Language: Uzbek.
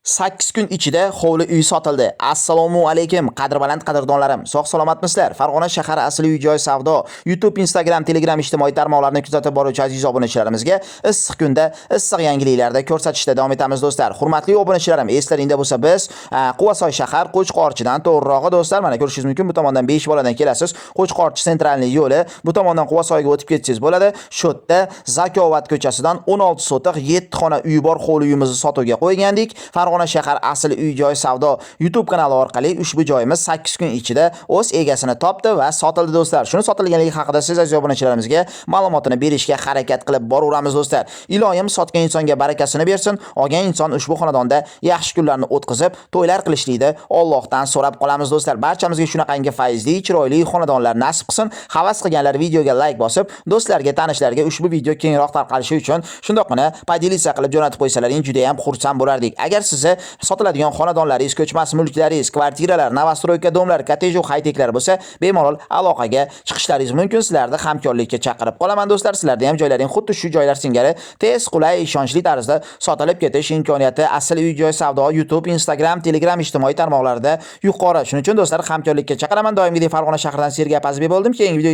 8 kun ichida hovli uy sotildi. Assalomu alaykum, qadrbaland qadrdonlarim. Sog' salomatmisizlar? Farg'ona shahar asli uy joy savdo. YouTube, Instagram, Telegram ijtimoiy tarmoqlarini kuzatib boruvchi aziz obunachilarimizga issiq kunda, issiq yangiliklarda ko'rsatishda davom etamiz do'stlar. Hurmatli obunachilarim, eslaringda bo'lsa biz Quvasoy shahar Qo'chqorchidan to'g'rirog'i do'stlar, mana ko'rishingiz mumkin, bu tomondan 5 boladan kelasiz. Qo'chqorchi sentralniy yo'li, bu tomondan Quvasoyga o'tib ketsangiz bo'ladi. Shu yerda Zakovat ko'chasidan 16 sotiq 7 xona uy bor hovli uyimizni sotuvga qo'ygandik. Farg'ona shahar asli uy joy savdo YouTube kanali orqali ushbu joyimiz 8 kun ichida o'z egasini topdi va sotildi do'stlar. Shuni sotilganligi haqida siz aziz obunachilarimizga ma'lumotini berishga harakat qilib boraveramiz do'stlar. Iloyim sotgan insonga barakasini bersin. Olgan inson ushbu xonadonda yaxshi kunlarni o'tkazib, to'ylar qilishlikni Allohdan so'rab qolamiz do'stlar. Barchamizga shunaqangi fayzli, chiroyli xonadonlar nasib qilsin. Havas qilganlar videoga like bosib, do'stlarga, tanishlarga ushbu video kengroq tarqalishi uchun shundoqqina podelitsiya qilib jo'natib qo'ysalaring juda ham xursand bo'lardik. Agar sizni sotiladigan xonadonlaringiz, ko'chmas mulklaringiz, kvartiralar, novostroyka domlar, kottej va hayteklar bo'lsa, bemalol aloqaga chiqishlaringiz mumkin. Sizlarni hamkorlikka chaqirib qolaman do'stlar. Sizlarda ham joylaring xuddi shu joylar singari tez, qulay, ishonchli tarzda sotilib ketish imkoniyati asl uy joy savdo YouTube, Instagram, Telegram ijtimoiy tarmoqlarida yuqori. Shuning uchun do'stlar hamkorlikka chaqiraman. Doimgidek Farg'ona shahridan Sergap Azizbek bo'ldim. Keyingi video